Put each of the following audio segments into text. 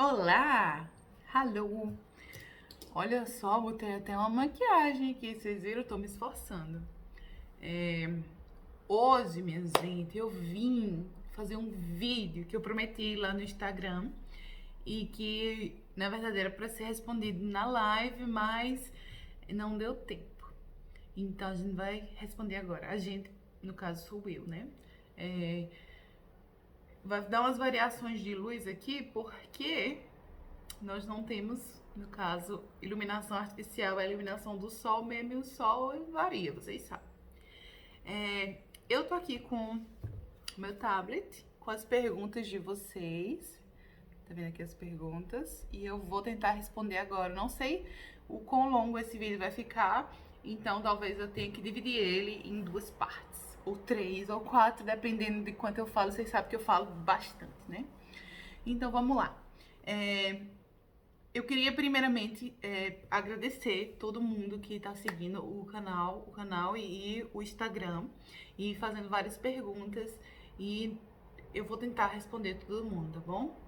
Olá! Hello! Olha só, botei até uma maquiagem aqui, vocês viram? Eu tô me esforçando. Hoje, minha gente, eu vim fazer um vídeo que eu prometi lá no Instagram e que, na verdade, era pra ser respondido na live, mas não deu tempo. Então a gente vai responder agora. A gente, no caso, sou eu, né? É, vai dar umas variações de luz aqui porque nós não temos, no caso, iluminação artificial, é a iluminação do sol mesmo, e o sol varia, vocês sabem. Eu tô aqui com meu tablet, com as perguntas de vocês. Tá vendo aqui as perguntas? E eu vou tentar responder agora. Não sei o quão longo esse vídeo vai ficar, então talvez eu tenha que dividir ele em duas partes, ou três, ou quatro, dependendo de quanto eu falo. Vocês sabem que eu falo bastante, né? Então vamos lá. Eu queria primeiramente agradecer todo mundo que está seguindo o canal e o Instagram e fazendo várias perguntas e eu vou tentar responder todo mundo, tá bom?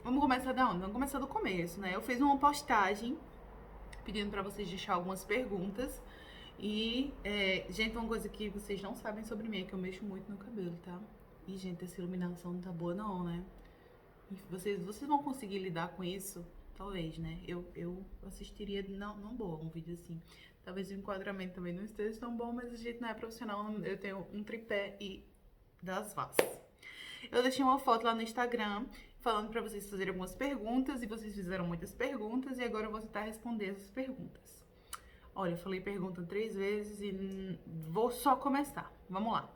Vamos começar da onde? Vamos começar do começo, né? Eu fiz uma postagem pedindo para vocês deixar algumas perguntas e, gente, uma coisa que vocês não sabem sobre mim é que eu mexo muito no cabelo, tá? E, gente, essa iluminação não tá boa não, né? Vocês vão conseguir lidar com isso? Talvez, né? Eu assistiria, não boa, um vídeo assim. Talvez o enquadramento também não esteja tão bom, mas a gente não é profissional. Eu tenho um tripé e das vassas. Eu deixei uma foto lá no Instagram falando pra vocês fazerem algumas perguntas e vocês fizeram muitas perguntas e agora eu vou tentar responder essas perguntas. Olha, eu falei pergunta 3 vezes e vou só começar. Vamos lá.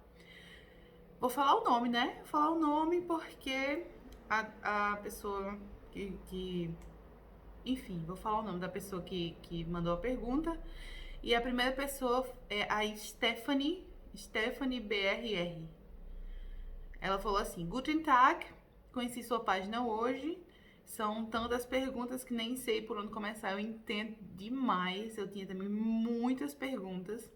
Vou falar o nome, né? Vou falar o nome porque a pessoa enfim, vou falar o nome da pessoa que mandou a pergunta. E a primeira pessoa é a Stephanie BRR. Ela falou assim: Guten Tag, conheci sua página hoje. São tantas perguntas que nem sei por onde começar. Eu entendo demais. Eu tinha também muitas perguntas.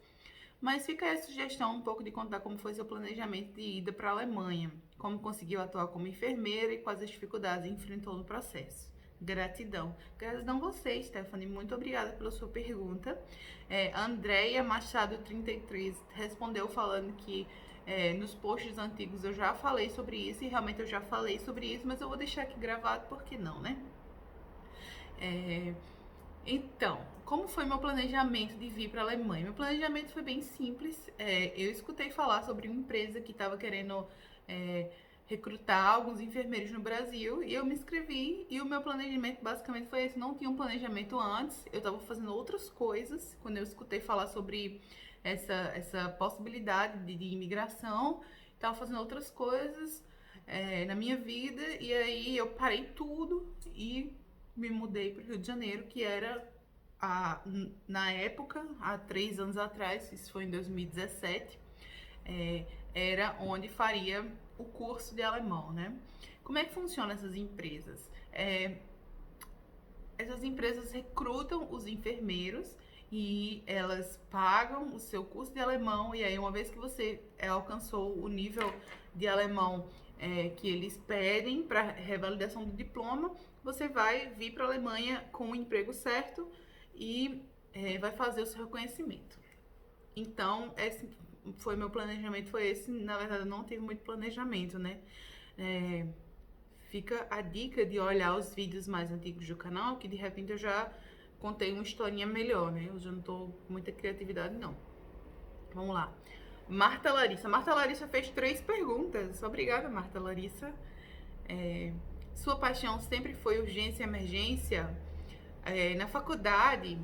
Mas fica aí a sugestão um pouco de contar como foi seu planejamento de ida para a Alemanha, como conseguiu atuar como enfermeira e quais as dificuldades enfrentou no processo. Gratidão. Gratidão a você, Stephanie. Muito obrigada pela sua pergunta. Andréia Machado 33 respondeu falando que nos posts antigos eu já falei sobre isso e realmente eu já falei sobre isso, mas eu vou deixar aqui gravado porque não, né? Então, como foi meu planejamento de vir para a Alemanha? Meu planejamento foi bem simples. Eu escutei falar sobre uma empresa que estava querendo recrutar alguns enfermeiros no Brasil e eu me inscrevi. E o meu planejamento basicamente foi esse. Não tinha um planejamento antes, eu estava fazendo outras coisas quando eu escutei falar sobre essa possibilidade de imigração. Estava fazendo outras coisas na minha vida e aí eu parei tudo e me mudei para o Rio de Janeiro, que era na época, há 3 anos atrás, isso foi em 2017, era onde faria o curso de alemão, né? Como é que funcionam essas empresas? Essas empresas recrutam os enfermeiros e elas pagam o seu curso de alemão e aí uma vez que você alcançou o nível de alemão que eles pedem para revalidação do diploma, você vai vir para a Alemanha com o emprego certo e vai fazer o seu reconhecimento. Então, esse foi meu planejamento, foi esse. Na verdade, eu não tive muito planejamento, né? Fica a dica de olhar os vídeos mais antigos do canal, que de repente eu já contei uma historinha melhor, né? Eu já não tô com muita criatividade, não. Vamos lá. Marta Larissa. Marta Larissa fez 3 perguntas. Obrigada, Marta Larissa. Sua paixão sempre foi urgência e emergência? Na faculdade,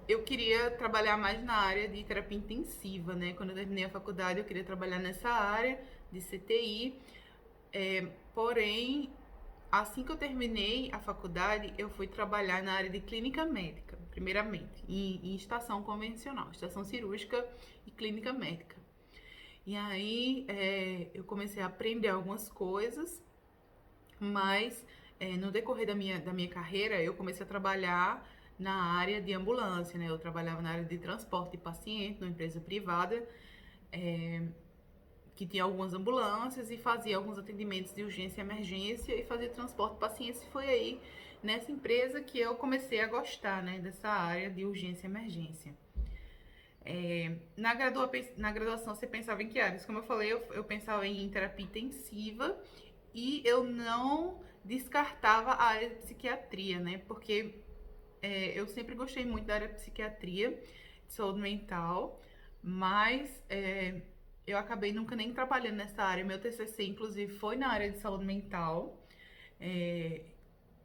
eu queria trabalhar mais na área de terapia intensiva, né? Quando eu terminei a faculdade, eu queria trabalhar nessa área de CTI. Porém, assim que eu terminei a faculdade, eu fui trabalhar na área de clínica médica, primeiramente, em estação convencional, estação cirúrgica e clínica médica. E aí eu comecei a aprender algumas coisas, mas no decorrer da minha carreira, eu comecei a trabalhar na área de ambulância, né? Eu trabalhava na área de transporte de paciente, numa empresa privada, que tinha algumas ambulâncias e fazia alguns atendimentos de urgência e emergência e fazia transporte de pacientes. E foi aí, nessa empresa, que eu comecei a gostar, né, dessa área de urgência e emergência. Na graduação, você pensava em que áreas? Como eu falei, eu pensava em terapia intensiva e eu não descartava a área de psiquiatria, né? Porque eu sempre gostei muito da área de psiquiatria, de saúde mental, mas eu acabei nunca nem trabalhando nessa área. Meu TCC, inclusive, foi na área de saúde mental. É,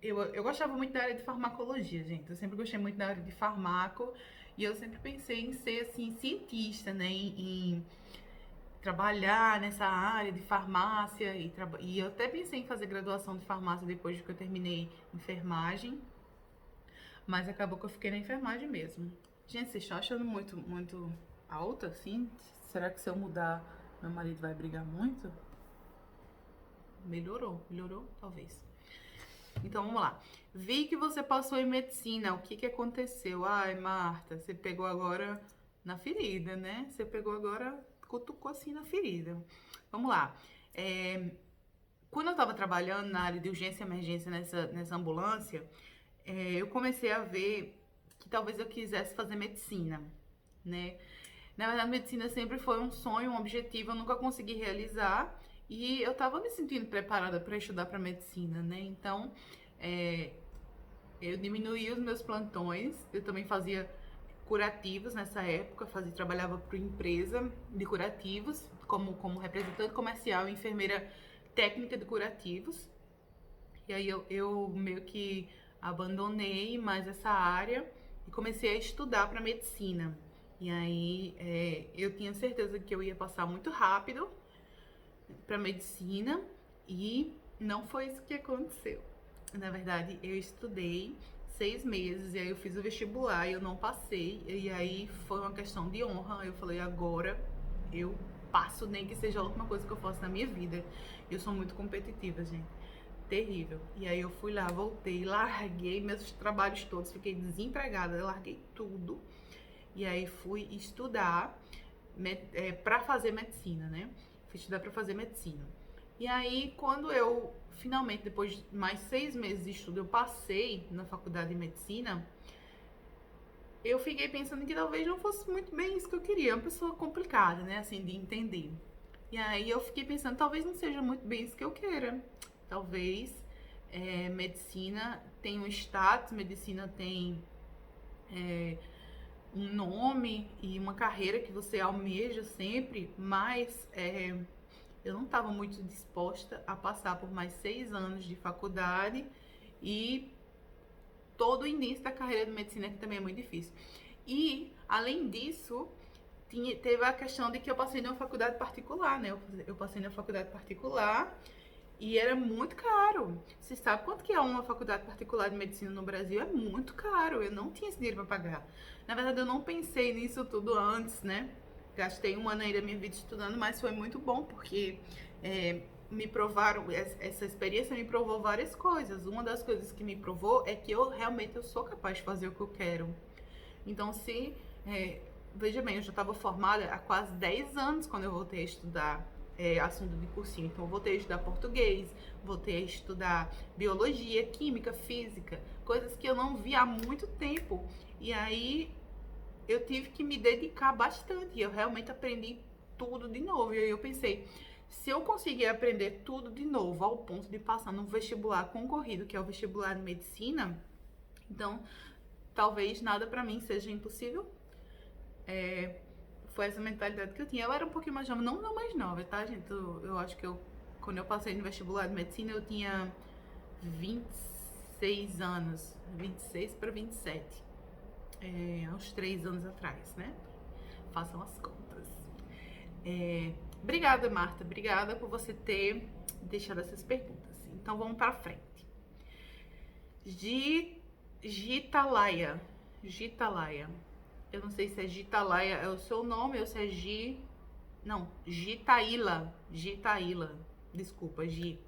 eu gostava muito da área de farmacologia, gente. Eu sempre gostei muito da área de farmaco e eu sempre pensei em ser, assim, cientista, né? Em trabalhar nessa área de farmácia e eu até pensei em fazer graduação de farmácia depois que eu terminei enfermagem, mas acabou que eu fiquei na enfermagem mesmo. Gente, vocês estão achando muito alta, assim? Será que se eu mudar, meu marido vai brigar muito? Melhorou, talvez. Então, vamos lá. Vi que você passou em medicina. O que aconteceu? Ai, Marta, você pegou agora na ferida, né? Você pegou agora, cutucou assim na ferida. Vamos lá. Quando eu tava trabalhando na área de urgência e emergência nessa ambulância, eu comecei a ver que talvez eu quisesse fazer medicina, né? Na verdade, medicina sempre foi um sonho, um objetivo, eu nunca consegui realizar e eu tava me sentindo preparada para estudar para medicina, né? Então, eu diminuí os meus plantões, eu também fazia curativos nessa época, trabalhava para empresa de curativos, como representante comercial e enfermeira técnica de curativos. E aí eu meio que abandonei mais essa área e comecei a estudar para medicina. E aí eu tinha certeza que eu ia passar muito rápido para medicina e não foi isso que aconteceu. Na verdade, eu estudei 6 meses e aí eu fiz o vestibular e eu não passei. E aí foi uma questão de honra. Eu falei, agora eu passo, nem que seja a última coisa que eu faço na minha vida. Eu sou muito competitiva, gente. Terrível. E aí eu fui lá, voltei, larguei meus trabalhos todos, fiquei desempregada, larguei tudo. E aí fui estudar para fazer medicina, né? Fui estudar para fazer medicina. E aí, quando eu finalmente, depois de mais 6 meses de estudo, eu passei na faculdade de medicina, eu fiquei pensando que talvez não fosse muito bem isso que eu queria. É uma pessoa complicada, né? Assim, de entender. E aí eu fiquei pensando, talvez não seja muito bem isso que eu queira. Talvez medicina tem um status, medicina tem um nome e uma carreira que você almeja sempre, mas eu não estava muito disposta a passar por mais 6 anos de faculdade e todo o início da carreira de medicina, que também é muito difícil. E, além disso, teve a questão de que eu passei numa faculdade particular, né? Eu passei na faculdade particular e era muito caro. Você sabe quanto que é uma faculdade particular de medicina no Brasil? É muito caro. Eu não tinha esse dinheiro para pagar. Na verdade, eu não pensei nisso tudo antes, né? Gastei um ano aí da minha vida estudando, mas foi muito bom porque me provaram, essa experiência me provou várias coisas. Uma das coisas que me provou é que eu sou capaz de fazer o que eu quero. Então, veja bem, eu já estava formada há quase 10 anos quando eu voltei a estudar assunto de cursinho. Então, eu voltei a estudar português, voltei a estudar biologia, química, física, coisas que eu não via há muito tempo. E aí, eu tive que me dedicar bastante. E eu realmente aprendi tudo de novo. E aí eu pensei, se eu conseguir aprender tudo de novo ao ponto de passar num vestibular concorrido, que é o vestibular de medicina, então talvez nada pra mim seja impossível. Foi essa mentalidade que eu tinha. Eu era um pouquinho mais nova, não mais nova, tá, gente? Eu acho que quando eu passei no vestibular de medicina, eu tinha 26 anos, 26 para 27. Há uns 3 anos atrás, né? Façam as contas. Obrigada, Marta. Obrigada por você ter deixado essas perguntas. Então, vamos para frente. Gitalaia. Eu não sei se é Gitalaia é o seu nome ou se é Não, Gitaíla. Desculpa, Gi.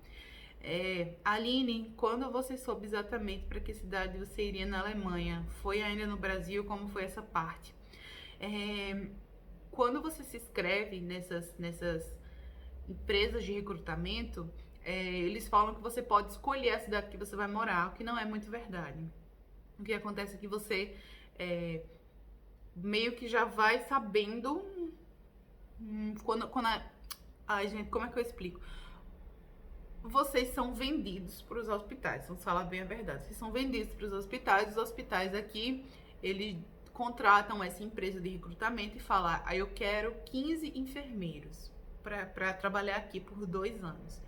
Aline, quando você soube exatamente para que cidade você iria na Alemanha? Foi ainda no Brasil? Como foi essa parte? Quando você se inscreve nessas empresas de recrutamento, eles falam que você pode escolher a cidade que você vai morar, o que não é muito verdade. O que acontece é que você meio que já vai sabendo ai, gente, como é que eu explico? Vocês são vendidos para os hospitais, vamos falar bem a verdade. Vocês são vendidos para os hospitais aqui, eles contratam essa empresa de recrutamento e falam, eu quero 15 enfermeiros para trabalhar aqui por 2 anos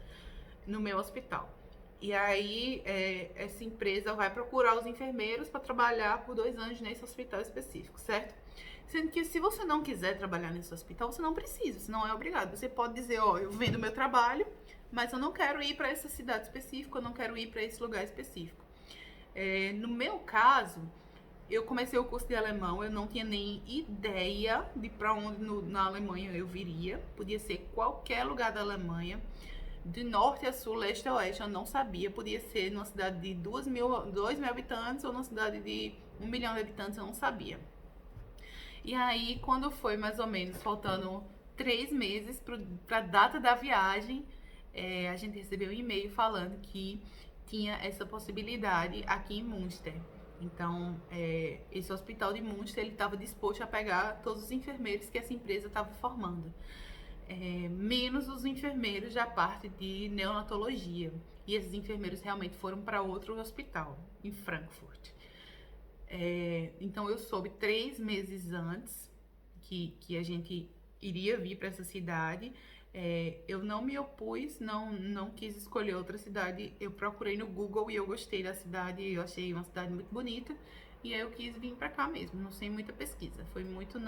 no meu hospital. E aí, essa empresa vai procurar os enfermeiros para trabalhar por 2 anos nesse hospital específico, certo? Sendo que se você não quiser trabalhar nesse hospital, você não precisa, você não é obrigado. Você pode dizer, eu vendo meu trabalho, mas eu não quero ir para essa cidade específica, eu não quero ir para esse lugar específico. No meu caso, eu comecei o curso de alemão, eu não tinha nem ideia de para onde na Alemanha eu viria. Podia ser qualquer lugar da Alemanha, de norte a sul, leste a oeste, eu não sabia. Podia ser numa cidade de 2 mil habitantes ou numa cidade de 1 milhão de habitantes, eu não sabia. E aí, quando foi mais ou menos faltando 3 meses para a data da viagem, a gente recebeu um e-mail falando que tinha essa possibilidade aqui em Münster. Então, esse hospital de Münster, ele estava disposto a pegar todos os enfermeiros que essa empresa estava formando. Menos os enfermeiros da parte de neonatologia. E esses enfermeiros realmente foram para outro hospital, em Frankfurt. Então eu soube 3 meses antes que a gente iria vir para essa cidade. Eu não me opus, não quis escolher outra cidade. Eu procurei no Google e eu gostei da cidade, eu achei uma cidade muito bonita. E aí eu quis vir para cá mesmo, não sei muita pesquisa. Foi muito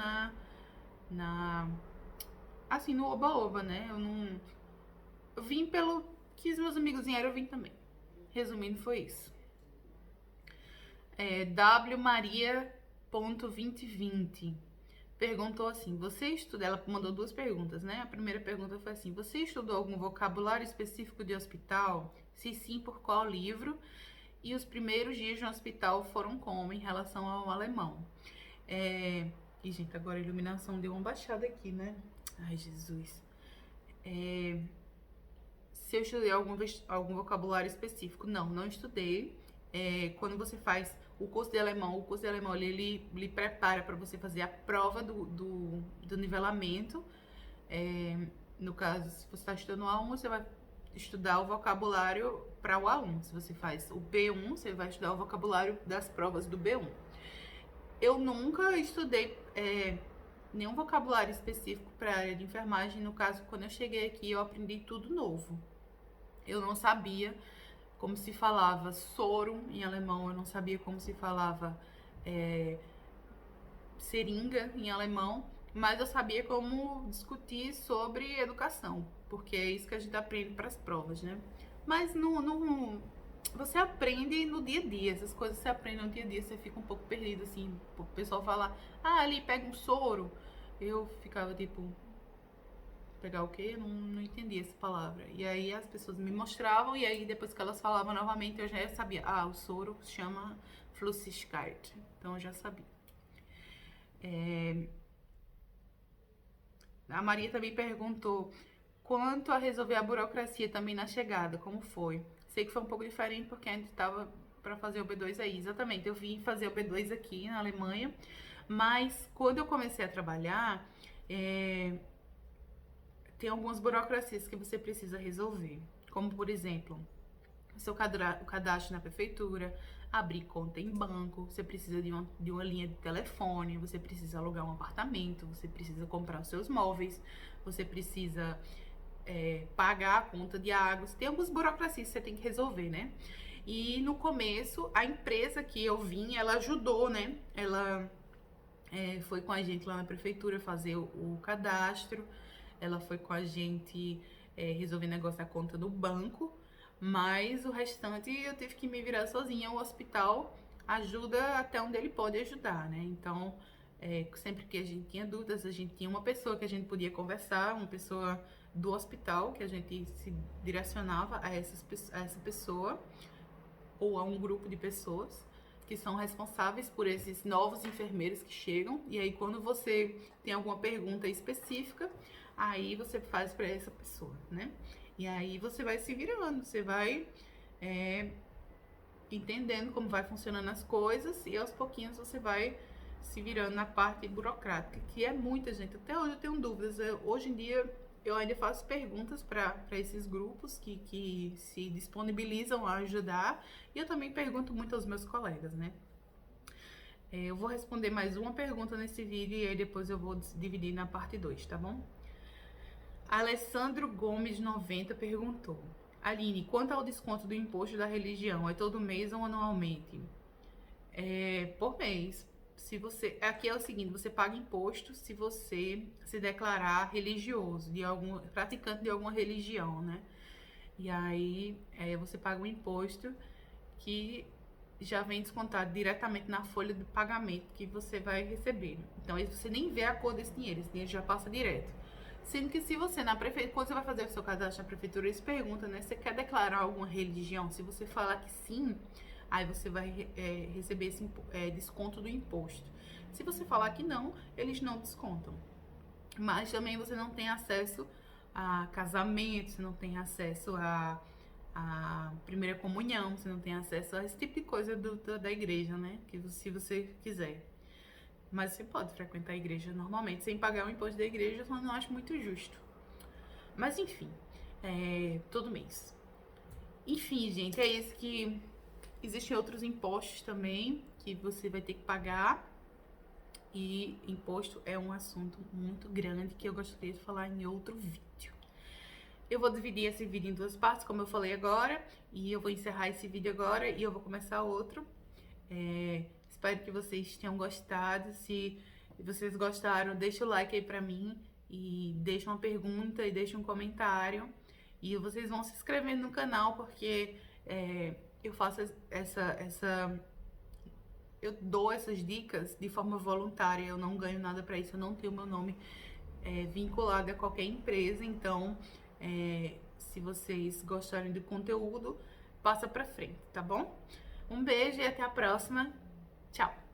assim, no oba-oba, né? Eu vim pelo que os meus amigos vieram, eu vim também. Resumindo, foi isso. WMaria.2020 perguntou assim, você estuda, ela mandou 2 perguntas, né? A primeira pergunta foi assim, você estudou algum vocabulário específico de hospital? Se sim, por qual livro? E os primeiros dias no hospital foram como em relação ao alemão? E, gente, agora a iluminação deu uma baixada aqui, né? Ai, Jesus. Se eu estudei algum vocabulário específico? Não estudei. Quando você faz o curso de alemão, ele lhe prepara para você fazer a prova do nivelamento. No caso, se você está estudando o A1, você vai estudar o vocabulário para o A1. Se você faz o B1, você vai estudar o vocabulário das provas do B1. Eu nunca estudei nenhum vocabulário específico para a área de enfermagem. No caso, quando eu cheguei aqui, eu aprendi tudo novo. Eu não sabia como se falava soro em alemão, eu não sabia como se falava seringa em alemão, mas eu sabia como discutir sobre educação, porque é isso que a gente aprende para as provas, né? Mas você aprende no dia a dia, essas coisas você aprende no dia a dia, você fica um pouco perdido, assim, o pessoal fala, ali pega um soro, eu ficava tipo, pegar o quê? Eu não entendi essa palavra. E aí as pessoas me mostravam, e aí depois que elas falavam novamente, eu já sabia. O soro se chama Flüssigkeit. Então eu já sabia. A Maria também perguntou quanto a resolver a burocracia também na chegada, como foi? Sei que foi um pouco diferente porque a gente estava para fazer o B2 aí. Exatamente, eu vim fazer o B2 aqui na Alemanha, mas quando eu comecei a trabalhar, tem algumas burocracias que você precisa resolver, como por exemplo, o seu cadastro na prefeitura, abrir conta em banco, você precisa de uma linha de telefone, você precisa alugar um apartamento, você precisa comprar os seus móveis, você precisa pagar a conta de água, tem algumas burocracias que você tem que resolver, né? E no começo, a empresa que eu vim, ela ajudou, né? Ela foi com a gente lá na prefeitura fazer o cadastro, ela foi com a gente resolver negócio da conta do banco, mas o restante eu tive que me virar sozinha. O hospital ajuda até onde ele pode ajudar, né? Então, sempre que a gente tinha dúvidas, a gente tinha uma pessoa que a gente podia conversar, uma pessoa do hospital que a gente se direcionava a essa pessoa ou a um grupo de pessoas que são responsáveis por esses novos enfermeiros que chegam. E aí, quando você tem alguma pergunta específica, aí você faz para essa pessoa, né? E aí você vai se virando, você vai entendendo como vai funcionando as coisas e aos pouquinhos você vai se virando na parte burocrática, que é muita gente. Até hoje eu tenho dúvidas. Hoje em dia eu ainda faço perguntas para esses grupos que se disponibilizam a ajudar, e eu também pergunto muito aos meus colegas, né? Eu vou responder mais uma pergunta nesse vídeo e aí depois eu vou dividir na parte 2, tá bom? Alessandro Gomes 90 perguntou: Aline, quanto ao desconto do imposto da religião, é todo mês ou anualmente? Por mês. Se você, aqui é o seguinte, você paga imposto se você se declarar religioso, praticante de alguma religião, né? E aí você paga um imposto que já vem descontado diretamente na folha de pagamento que você vai receber. Então aí você nem vê a cor desse dinheiro, esse dinheiro já passa direto. Sendo que se você na prefeitura, quando você vai fazer o seu cadastro na prefeitura, eles perguntam, né? Você quer declarar alguma religião? Se você falar que sim, aí você vai receber esse desconto do imposto. Se você falar que não, eles não descontam. Mas também você não tem acesso a casamento, você não tem acesso a primeira comunhão, você não tem acesso a esse tipo de coisa da igreja, né? Que se você quiser. Mas você pode frequentar a igreja normalmente, sem pagar o imposto da igreja, eu só não acho muito justo. Mas enfim, todo mês. Enfim, gente, é isso que... Existem outros impostos também que você vai ter que pagar. E imposto é um assunto muito grande que eu gostaria de falar em outro vídeo. Eu vou dividir esse vídeo em duas partes, como eu falei agora. E eu vou encerrar esse vídeo agora e eu vou começar outro. Espero que vocês tenham gostado. Se vocês gostaram, deixa o like aí pra mim. E deixa uma pergunta e deixa um comentário. E vocês vão se inscrevendo no canal, porque... eu faço eu dou essas dicas de forma voluntária, eu não ganho nada pra isso, eu não tenho meu nome vinculado a qualquer empresa, então se vocês gostarem do conteúdo, passa pra frente, tá bom? Um beijo e até a próxima, tchau!